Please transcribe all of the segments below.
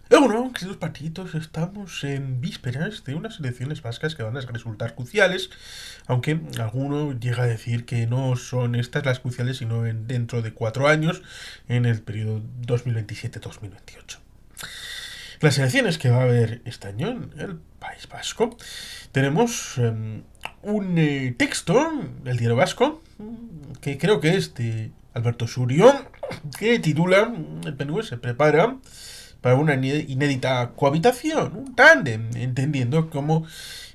Bueno, queridos patitos, estamos en vísperas de unas elecciones vascas que van a resultar cruciales, aunque alguno llega a decir que no son estas las cruciales, sino dentro de 4 años, en el periodo 2027-2028. Las elecciones que va a haber este año en el País Vasco, tenemos un texto del Diario Vasco, que creo que es de Alberto Surio, que titula El PNV se prepara para una inédita cohabitación, un tándem, entendiendo como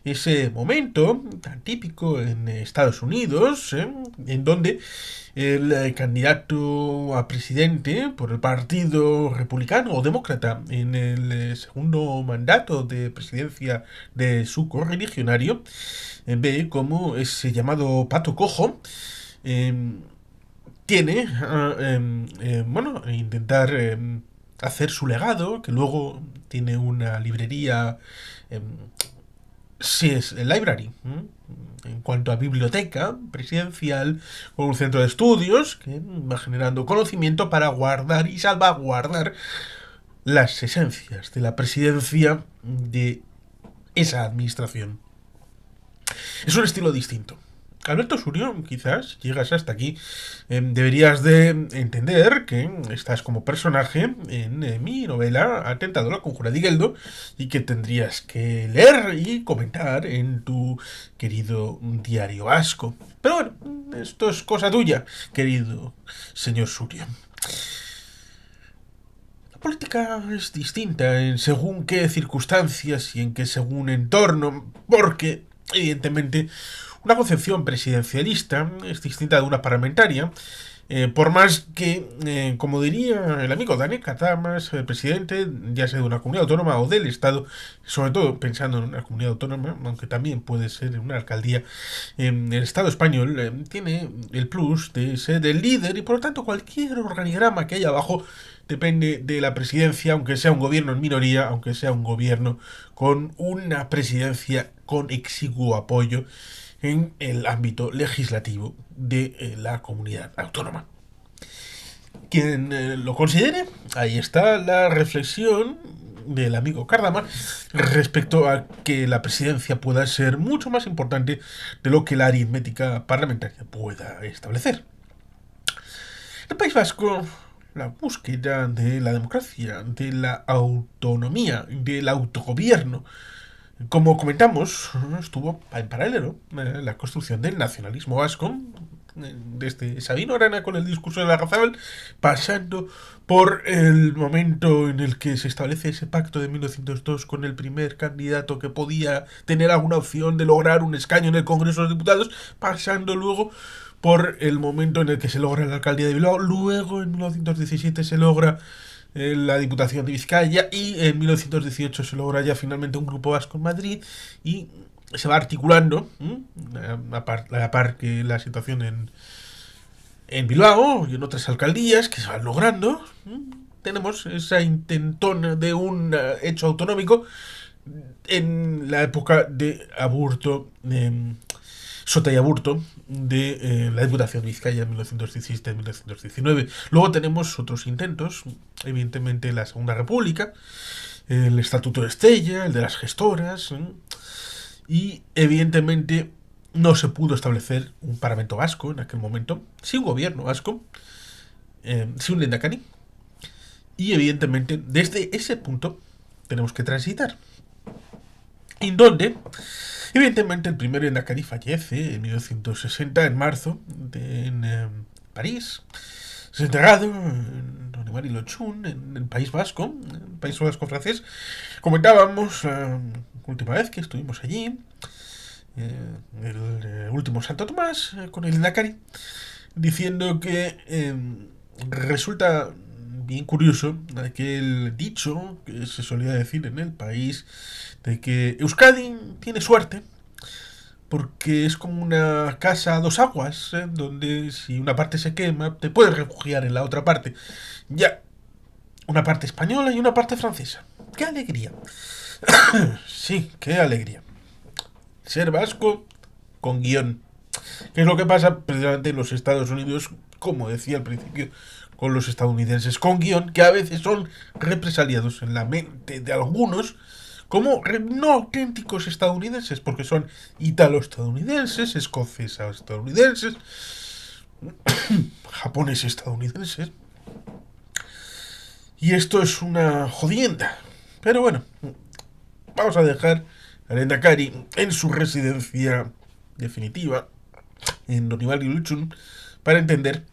ese momento tan típico en Estados Unidos, en donde el candidato a presidente por el Partido Republicano o Demócrata en el segundo mandato de presidencia de su correligionario ve como ese llamado pato cojo eh, tiene bueno, intentar hacer su legado, que luego tiene una librería, eh, si es el library, en cuanto a biblioteca presidencial, con un centro de estudios que va generando conocimiento para guardar y salvaguardar las esencias de la presidencia de esa administración. Es un estilo distinto. Alberto Surio, quizás llegas hasta aquí, deberías de entender que estás como personaje en mi novela Atentado a la Conjura de Geldo y que tendrías que leer y comentar en tu querido diario vasco. Pero bueno, esto es cosa tuya, querido señor Surio. La política es distinta en según qué circunstancias y en qué según entorno, porque evidentemente una concepción presidencialista es distinta de una parlamentaria, por más que, como diría el amigo Dani Catamas, el presidente, ya sea de una comunidad autónoma o del Estado, sobre todo pensando en una comunidad autónoma, aunque también puede ser en una alcaldía, el Estado español tiene el plus de ser el líder y por lo tanto cualquier organigrama que haya abajo depende de la presidencia, aunque sea un gobierno en minoría, aunque sea un gobierno con una presidencia con exiguo apoyo en el ámbito legislativo de la comunidad autónoma. Quien lo considere, ahí está la reflexión del amigo Cardama respecto a que la presidencia pueda ser mucho más importante de lo que la aritmética parlamentaria pueda establecer. En el País Vasco, la búsqueda de la democracia, de la autonomía, del autogobierno, como comentamos, estuvo en paralelo la construcción del nacionalismo vasco, desde Sabino Arana con el discurso de la Razabal, pasando por el momento en el que se establece ese pacto de 1902 con el primer candidato que podía tener alguna opción de lograr un escaño en el Congreso de los Diputados, pasando luego por el momento en el que se logra la alcaldía de Bilbao, luego en 1917 se logra la Diputación de Vizcaya y en 1918 se logra ya finalmente un grupo vasco en Madrid y se va articulando a la par que la situación en Bilbao y en otras alcaldías que se van logrando. Tenemos esa intentona de un hecho autonómico en la época de Aburto, Sota y Aburto, de la Diputación de Vizcaya en 1917-1919. Luego tenemos otros intentos, evidentemente la Segunda República, el Estatuto de Estella, el de las gestoras, y evidentemente no se pudo establecer un parlamento vasco en aquel momento, sí un gobierno vasco, sí un Lehendakari, y evidentemente desde ese punto tenemos que transitar. ¿En dónde? Evidentemente el primer Endacari fallece en 1960, en marzo, en París. Es enterrado en Donibari Lochun, en el País Vasco, en el País Vasco francés. Comentábamos la última vez que estuvimos allí, el último Santo Tomás, con el Endacari, diciendo que resulta bien curioso aquel dicho que se solía decir en el país de que Euskadi tiene suerte porque es como una casa a dos aguas, donde si una parte se quema te puedes refugiar en la otra parte. Ya, una parte española y una parte francesa. ¡Qué alegría! Sí, qué alegría. Ser vasco con guión. ¿Qué es lo que pasa precisamente en los Estados Unidos? Como decía al principio, con los estadounidenses con guión, que a veces son represaliados en la mente de algunos como no auténticos estadounidenses, porque son italo-estadounidenses, escoceses-estadounidenses, japoneses-estadounidenses. Y esto es una jodienda. Pero bueno, vamos a dejar a Lehendakari en su residencia definitiva, en Onival y Luchun, para entender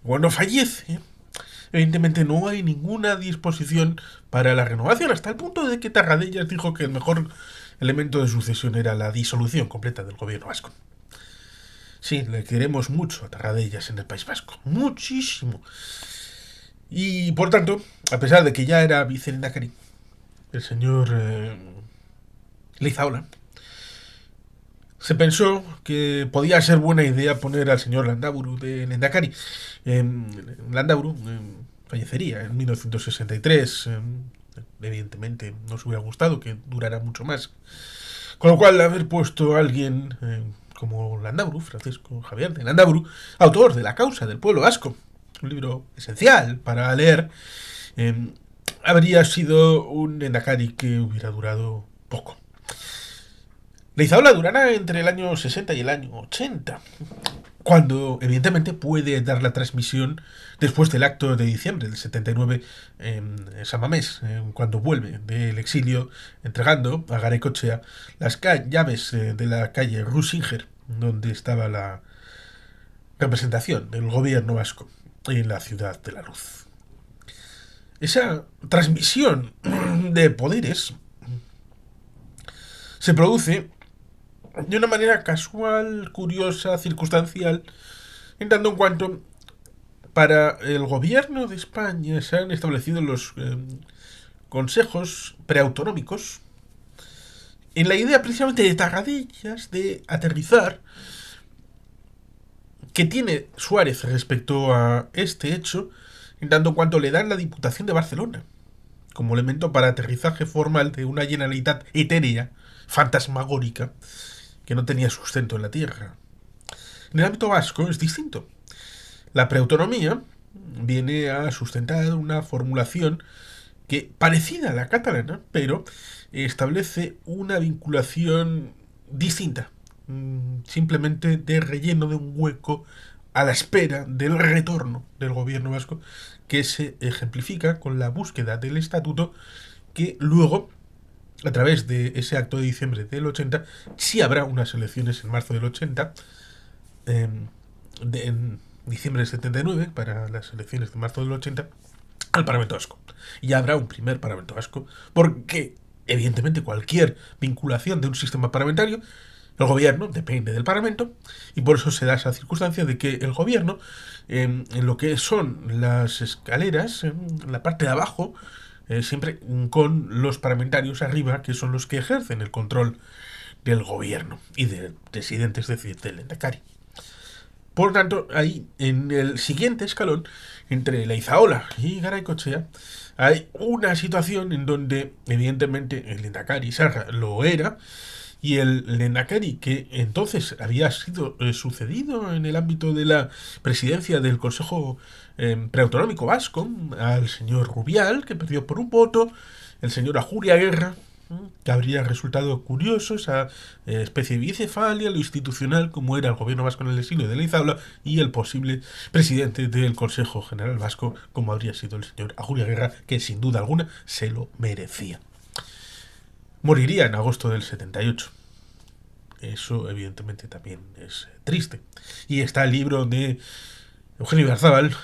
cuando fallece. Evidentemente no hay ninguna disposición para la renovación, hasta el punto de que Tarradellas dijo que el mejor elemento de sucesión era la disolución completa del gobierno vasco. Sí, le queremos mucho a Tarradellas en el País Vasco, muchísimo. Y por tanto, a pesar de que ya era viceministro el señor Leizaola, se pensó que podía ser buena idea poner al señor Landaburu de Lehendakari. Landaburu fallecería en 1963. Evidentemente nos hubiera gustado que durara mucho más. Con lo cual, haber puesto a alguien como Landaburu, Francisco Javier de Landaburu, autor de La causa del pueblo vasco, un libro esencial para leer, habría sido un Lehendakari que hubiera durado poco. Leizaola durará entre el año 60 y el año 80, cuando evidentemente puede dar la transmisión después del acto de diciembre del 79 en San Mamés, cuando vuelve del exilio entregando a Garaikoetxea las llaves de la calle Rusinger, donde estaba la representación del gobierno vasco en la Ciudad de la Luz. Esa transmisión de poderes se produce de una manera casual, curiosa, circunstancial, en tanto en cuanto para el gobierno de España se han establecido los consejos preautonómicos en la idea precisamente de Tarradellas de aterrizar que tiene Suárez respecto a este hecho, en tanto en cuanto le dan la Diputación de Barcelona como elemento para aterrizaje formal de una Generalitat etérea, fantasmagórica, que no tenía sustento en la tierra. En el ámbito vasco es distinto. La preautonomía viene a sustentar una formulación que parecida a la catalana, pero establece una vinculación distinta, simplemente de relleno de un hueco a la espera del retorno del gobierno vasco, que se ejemplifica con la búsqueda del estatuto que luego, a través de ese acto de diciembre del 80, sí habrá unas elecciones en marzo del 80, en diciembre del 79, para las elecciones de marzo del 80, al Parlamento Vasco. Y habrá un primer Parlamento Vasco, porque, evidentemente, cualquier vinculación de un sistema parlamentario, el gobierno depende del Parlamento, y por eso se da esa circunstancia de que el gobierno, en lo que son las escaleras, en la parte de abajo, siempre con los parlamentarios arriba, que son los que ejercen el control del gobierno y del presidente, es decir, del Lehendakari. Por tanto, ahí, en el siguiente escalón, entre Leizaola y Garaikoetxea, hay una situación en donde, evidentemente, el Lehendakari Sarra lo era, y el Lehendakari, que entonces había sido sucedido en el ámbito de la presidencia del Consejo Preautonómico Vasco, al señor Rubial, que perdió por un voto, el señor Ajuria Guerra, que habría resultado curioso esa especie de bicefalia, lo institucional, como era el gobierno vasco en el exilio de Leizaola, y el posible presidente del Consejo General Vasco, como habría sido el señor Ajuria Guerra, que sin duda alguna se lo merecía. Moriría en agosto del 78. Eso evidentemente también es triste. Y está el libro de Eugenio Ibarzábal,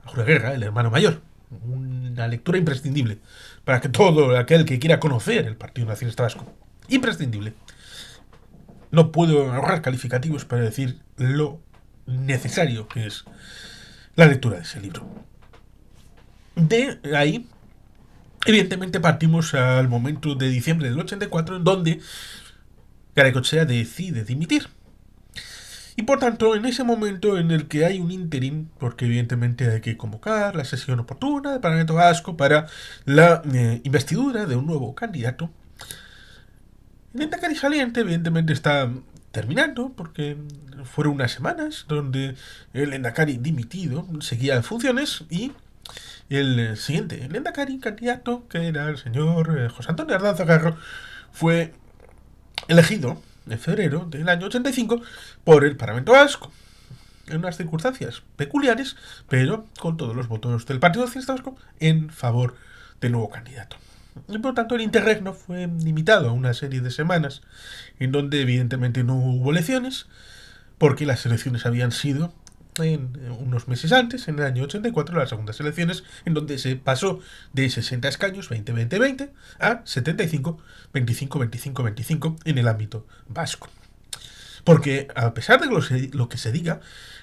Ajuria Guerra, el hermano mayor. Una lectura imprescindible para que todo aquel que quiera conocer el Partido Nacionalista Vasco. Imprescindible. No puedo ahorrar calificativos para decir lo necesario que es la lectura de ese libro. De ahí, evidentemente, partimos al momento de diciembre del 84, en donde Garaikoetxea decide dimitir. Y por tanto, en ese momento en el que hay un interín, porque evidentemente hay que convocar la sesión oportuna del Parlamento Vasco para la investidura de un nuevo candidato, el Lehendakari saliente evidentemente está terminando, porque fueron unas semanas donde el Lehendakari dimitido seguía en funciones y el siguiente lehendakari candidato, que era el señor José Antonio Ardanza Garro, fue elegido en febrero del año 85 por el Parlamento Vasco, en unas circunstancias peculiares, pero con todos los votos del Partido Socialista Vasco en favor del nuevo candidato. Y por tanto el interregno fue limitado a una serie de semanas en donde evidentemente no hubo elecciones, porque las elecciones habían sido en unos meses antes, en el año 84, las segundas elecciones, en donde se pasó de 60 escaños, 20-20-20, a 75, 25-25-25 en el ámbito vasco. Porque a pesar de lo que se diga,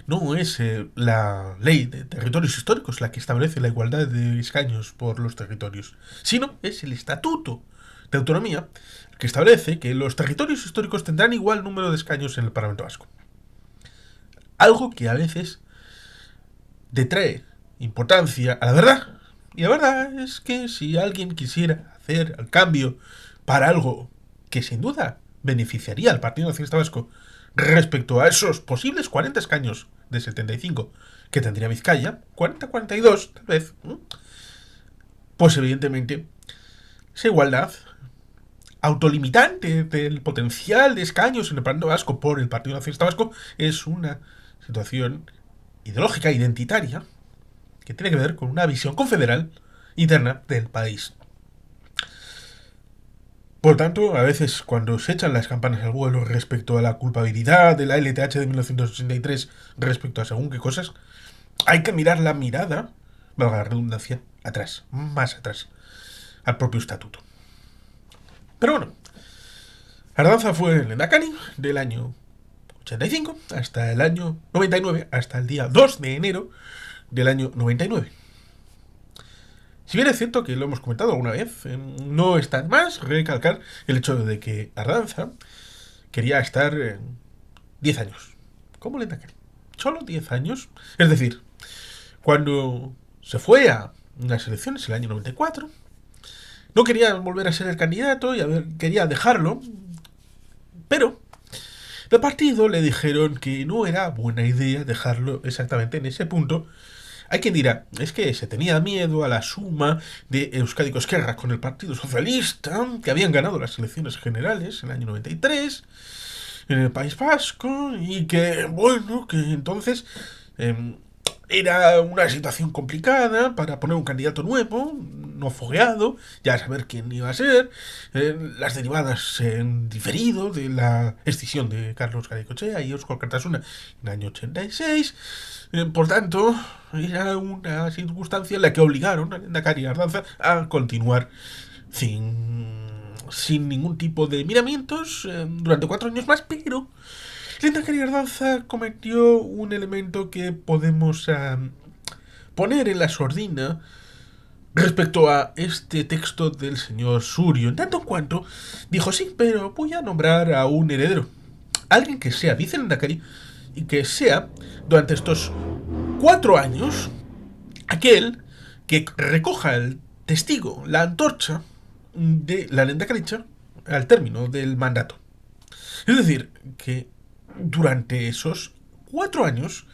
no es la ley de territorios históricos la que establece la igualdad de escaños por los territorios, sino es el Estatuto de Autonomía que establece que los territorios históricos tendrán igual número de escaños en el Parlamento Vasco. Algo que a veces detrae importancia a la verdad. Y la verdad es que si alguien quisiera hacer el cambio para algo que sin duda beneficiaría al Partido Nacionalista Vasco respecto a esos posibles 40 escaños de 75 que tendría Vizcaya, 40-42 tal vez, pues evidentemente esa igualdad autolimitante del potencial de escaños en el Parlamento Vasco por el Partido Nacionalista Vasco es una situación ideológica, identitaria, que tiene que ver con una visión confederal interna del país. Por tanto, a veces cuando se echan las campanas al vuelo respecto a la culpabilidad de la LTH de 1983 respecto a según qué cosas, hay que mirar la mirada, valga la redundancia, atrás, más atrás, al propio estatuto. Pero bueno, Ardanza fue el lehendakari del año 85 hasta el año 99, hasta el día 2 de enero del año 99. Si bien es cierto que lo hemos comentado alguna vez, no está de más recalcar el hecho de que Ardanza quería estar 10 años como lehendakari. Solo 10 años. Es decir, cuando se fue a unas elecciones en el año 94, no quería volver a ser el candidato y quería dejarlo, pero del partido le dijeron que no era buena idea dejarlo exactamente en ese punto. Hay quien dirá, es que se tenía miedo a la suma de Euskadi Ezkerra con el Partido Socialista, que habían ganado las elecciones generales en el año 93 en el País Vasco, y que, bueno, que entonces era una situación complicada para poner un candidato nuevo, no fogueado, ya a saber quién iba a ser, las derivadas en diferido de la escisión de Carlos Garaikoetxea y Eusko Alkartasuna en el año 86. Por tanto, era una circunstancia en la que obligaron a Lehendakari Ardanza a continuar sin ningún tipo de miramientos durante 4 años más, pero Lehendakari Ardanza cometió un elemento que podemos poner en la sordina respecto a este texto del señor Surio, en tanto en cuanto dijo, sí, pero voy a nombrar a un heredero, alguien que sea vicelehendakari y que sea, durante estos 4 años, aquel que recoja el testigo, la antorcha de la lehendakaricha al término del mandato. Es decir, que durante esos 4 años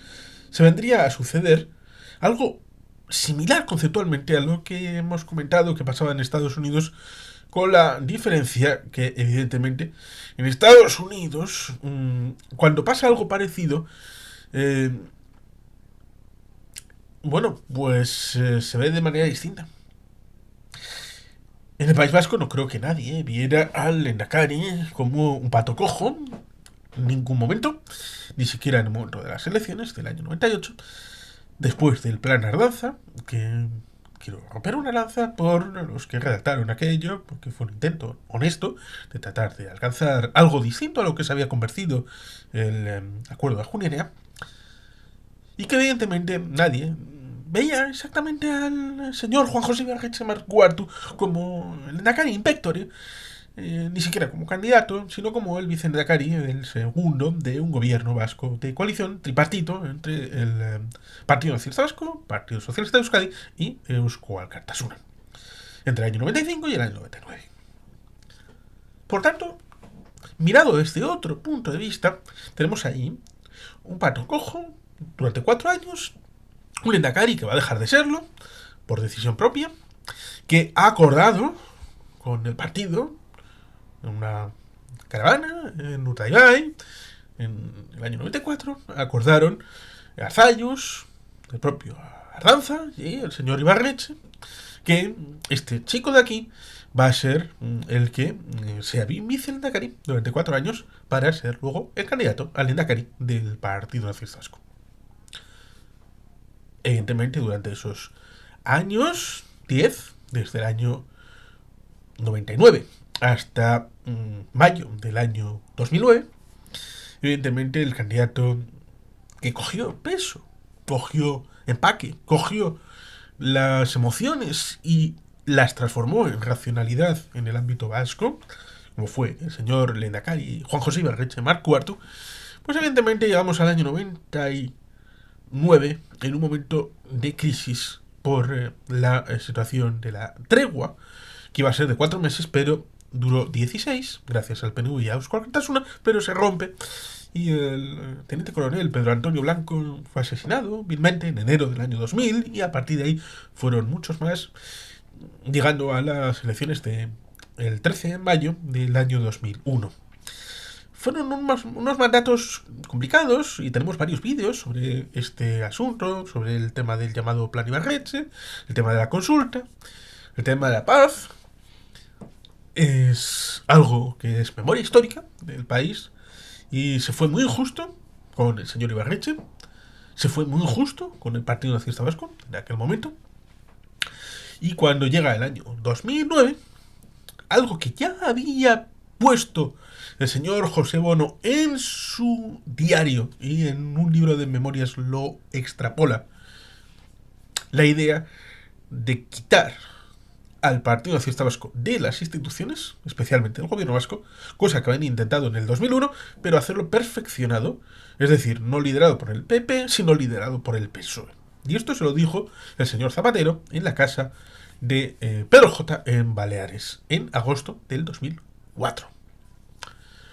se vendría a suceder algo similar conceptualmente a lo que hemos comentado que pasaba en Estados Unidos, con la diferencia que evidentemente en Estados Unidos cuando pasa algo parecido bueno, pues se ve de manera distinta. En el País Vasco no creo que nadie viera al Lehendakari como un pato cojo en ningún momento, ni siquiera en el momento de las elecciones del año 98, después del plan Ardanza, que quiero romper una lanza por los que redactaron aquello, porque fue un intento honesto de tratar de alcanzar algo distinto a lo que se había convertido el acuerdo de Junera, y que evidentemente nadie veía exactamente al señor Juan José Ibarretxe Marcuartu como el lehendakari inspector, ni siquiera como candidato, sino como el vicelehendakari, el segundo de un gobierno vasco de coalición tripartito entre el Partido Nacionalista Vasco, Partido Socialista de Euskadi y Eusko Alkartasuna, entre el año 95 y el año 99. Por tanto, mirado desde otro punto de vista, tenemos ahí un pato cojo durante 4 años, un lehendakari que va a dejar de serlo, por decisión propia, que ha acordado con el partido en una caravana en Utaibay en el año 94, acordaron Arzayus, el propio Ardanza y el señor Ibarretxe, que este chico de aquí va a ser el que sea vice-Lehendakari durante 4 años para ser luego el candidato al Lehendakari del Partido Nacionalista Vasco. Evidentemente, durante esos años 10, desde el año 99 hasta mayo del año 2009, evidentemente el candidato que cogió peso, cogió empaque, cogió las emociones y las transformó en racionalidad en el ámbito vasco, como fue el señor Lehendakari Juan José Ibarretxe Marc IV, pues evidentemente llegamos al año 99 en un momento de crisis por la situación de la tregua, que iba a ser de 4 meses, pero duró 16, gracias al PNV y a Euskal Alkartasuna, pero se rompe. Y el teniente coronel Pedro Antonio Blanco fue asesinado vilmente en enero del año 2000, y a partir de ahí fueron muchos más, llegando a las elecciones del 13 de mayo del año 2001. Fueron unos mandatos complicados y tenemos varios vídeos sobre este asunto, sobre el tema del llamado Plan Ibarretxe, el tema de la consulta, el tema de la paz. Es algo que es memoria histórica del país y se fue muy injusto con el señor Ibarretxe, se fue muy injusto con el Partido Nacionalista Vasco en aquel momento, y cuando llega el año 2009, algo que ya había puesto el señor José Bono en su diario y en un libro de memorias lo extrapola, la idea de quitar al Partido Nacionalista Vasco de las instituciones, especialmente del gobierno vasco, cosa que habían intentado en el 2001, pero hacerlo perfeccionado, es decir, no liderado por el PP, sino liderado por el PSOE. Y esto se lo dijo el señor Zapatero en la casa de Pedro J. en Baleares, en agosto del 2004.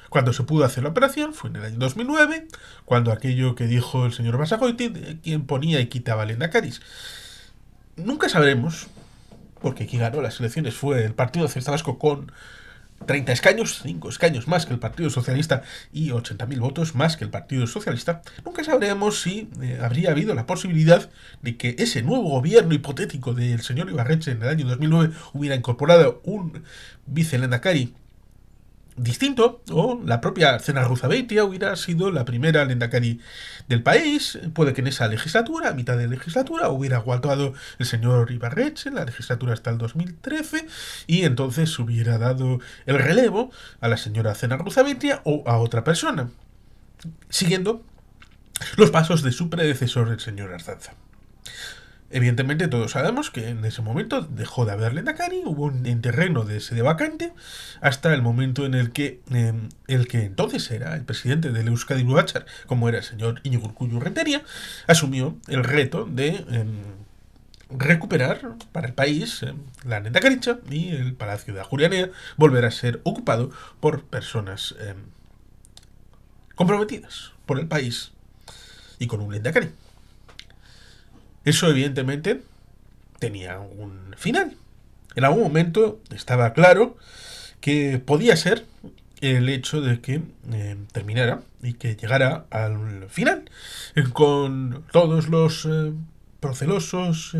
Cuando se pudo hacer la operación fue en el año 2009, cuando aquello que dijo el señor Basagoiti, de quien ponía y quitaba lehendakaris. Nunca sabremos, porque quien ganó las elecciones fue el Partido Nacionalista Vasco con 30 escaños, 5 escaños más que el Partido Socialista y 80.000 votos más que el Partido Socialista. Nunca sabremos si habría habido la posibilidad de que ese nuevo gobierno hipotético del señor Ibarretxe en el año 2009 hubiera incorporado un vice-lehendakari distinto, o la propia Zenarruzabeitia hubiera sido la primera lehendakari del país. Puede que en esa legislatura, a mitad de legislatura, hubiera aguantado el señor Ibarretxe la legislatura hasta el 2013, y entonces hubiera dado el relevo a la señora Zenarruzabeitia o a otra persona, siguiendo los pasos de su predecesor, el señor Ardanza. Evidentemente todos sabemos que en ese momento dejó de haber lehendakari, hubo un interregno de sede vacante, hasta el momento en el que entonces era el presidente del Euskadi Batzar, como era el señor Iñigo Urkullu Renteria, asumió el reto de recuperar para el país la lehendakaritza, y el Palacio de Ajurianea volverá a ser ocupado por personas comprometidas por el país y con un lehendakari. Eso evidentemente tenía un final. En algún momento estaba claro que podía ser el hecho de que terminara y que llegara al final, con todos los procelosos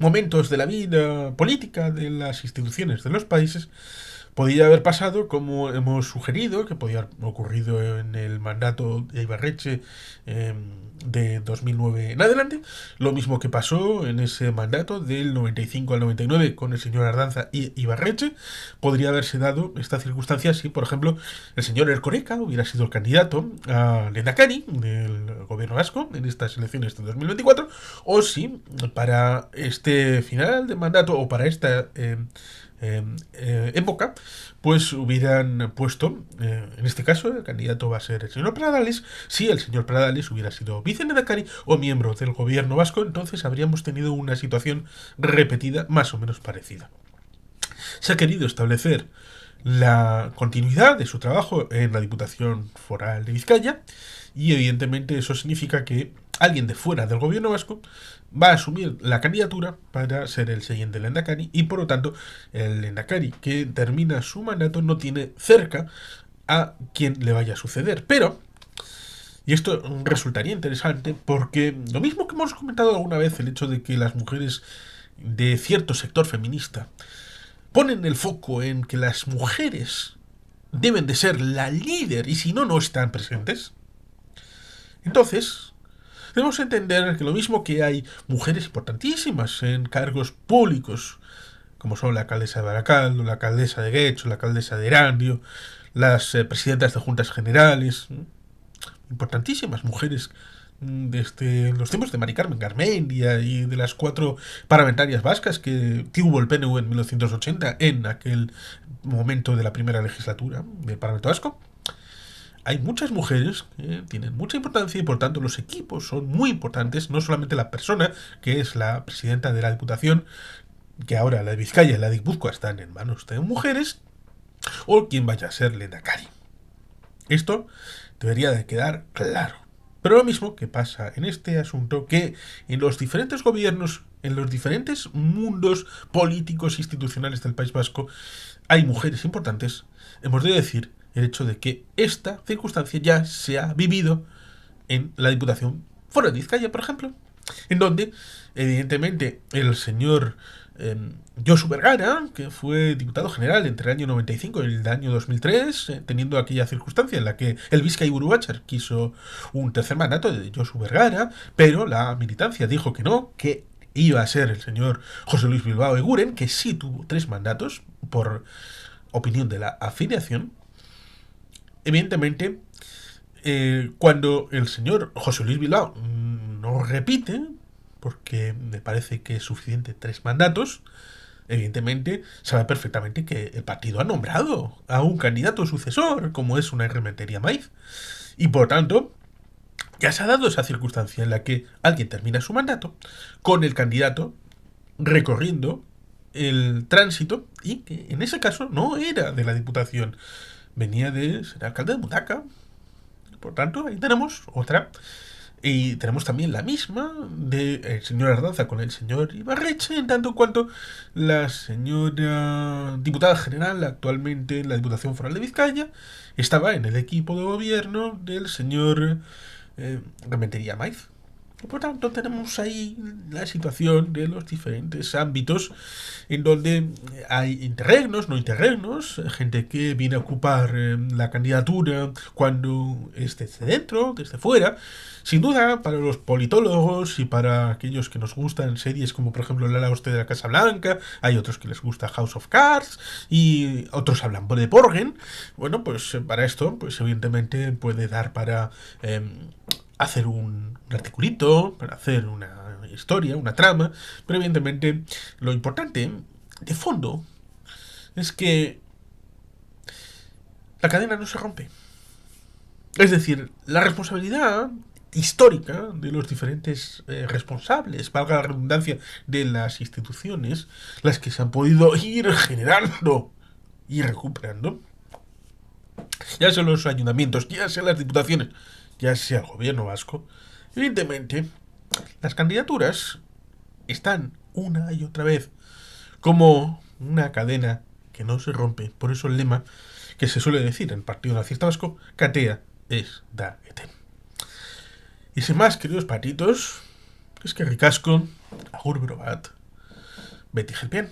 momentos de la vida política de las instituciones de los países. Podía haber pasado, como hemos sugerido, que podía haber ocurrido en el mandato de Ibarretxe de 2009 en adelante, lo mismo que pasó en ese mandato del 95 al 99 con el señor Ardanza y Ibarretxe. Podría haberse dado esta circunstancia si, por ejemplo, el señor Erkoreka hubiera sido el candidato a lehendakari del gobierno vasco en estas elecciones de 2024, o si para este final de mandato o para esta época, pues hubieran puesto, en este caso el candidato va a ser el señor Pradales. Si el señor Pradales hubiera sido vicelehendakari o miembro del gobierno vasco, entonces habríamos tenido una situación repetida más o menos parecida. Se ha querido establecer la continuidad de su trabajo en la Diputación Foral de Vizcaya, y evidentemente eso significa que alguien de fuera del gobierno vasco va a asumir la candidatura para ser el siguiente Lehendakari y por lo tanto el Lehendakari que termina su mandato no tiene cerca a quien le vaya a suceder. Pero, y esto resultaría interesante porque lo mismo que hemos comentado alguna vez, el hecho de que las mujeres de cierto sector feminista ponen el foco en que las mujeres deben de ser la líder y si no, no están presentes. Entonces, debemos entender que lo mismo que hay mujeres importantísimas en cargos públicos, como son la alcaldesa de Baracaldo, la alcaldesa de Guecho, la alcaldesa de Erandio, las presidentas de juntas generales, importantísimas mujeres desde los tiempos de Mari Carmen Garmendia y de las 4 parlamentarias vascas que tuvo el PNV en 1980 en aquel momento de la primera legislatura del Parlamento Vasco. Hay muchas mujeres que tienen mucha importancia y por tanto los equipos son muy importantes, no solamente la persona que es la presidenta de la Diputación, que ahora la de Vizcaya y la de Guipúzcoa están en manos de mujeres, o quien vaya a ser Lehendakari. Esto debería de quedar claro. Pero lo mismo que pasa en este asunto, que en los diferentes gobiernos, en los diferentes mundos políticos e institucionales del País Vasco, hay mujeres importantes, hemos de decir el hecho de que esta circunstancia ya se ha vivido en la Diputación Foral de Vizcaya, por ejemplo, en donde, evidentemente, el señor Josu Vergara, que fue diputado general entre el año 95 y el año 2003, teniendo aquella circunstancia en la que el Vizcay Buruachar quiso un tercer mandato de Josu Vergara, pero la militancia dijo que no, que iba a ser el señor José Luis Bilbao Eguren, que sí tuvo 3 mandatos por opinión de la afiliación. Evidentemente, cuando el señor José Luis Bilbao no repite, porque me parece que es suficiente 3 mandatos, evidentemente sabe perfectamente que el partido ha nombrado a un candidato sucesor, como es una Rementería Maiz, y por tanto ya se ha dado esa circunstancia en la que alguien termina su mandato con el candidato recorriendo el tránsito y que en ese caso no era de la Diputación, venía de ser alcalde de Mutaca. Por tanto, ahí tenemos otra. Y tenemos también la misma del señor Ardanza con el señor Ibarreche, en tanto cuanto la señora diputada general, actualmente en la Diputación Foral de Vizcaya, estaba en el equipo de gobierno del señor Rementería Maiz. Por tanto, tenemos ahí la situación de los diferentes ámbitos en donde hay interregnos, no interregnos, gente que viene a ocupar la candidatura cuando es desde dentro, desde fuera. Sin duda, para los politólogos y para aquellos que nos gustan series como por ejemplo La Hostia de la Casa Blanca, hay otros que les gusta House of Cards y otros hablan de Borgen. Bueno, pues para esto, pues evidentemente puede dar para hacer un articulito, para hacer una historia, una trama, pero evidentemente lo importante, de fondo, es que la cadena no se rompe. Es decir, la responsabilidad histórica de los diferentes responsables, valga la redundancia, de las instituciones, las que se han podido ir generando y recuperando, ya sean los ayuntamientos, ya sean las diputaciones, ya sea el gobierno vasco, evidentemente las candidaturas están una y otra vez como una cadena que no se rompe. Por eso el lema que se suele decir en el Partido Nacionalista Vasco, Katea es da eten. Y sin más, queridos patitos, es que ricasco, agur berobat, beti gelpian.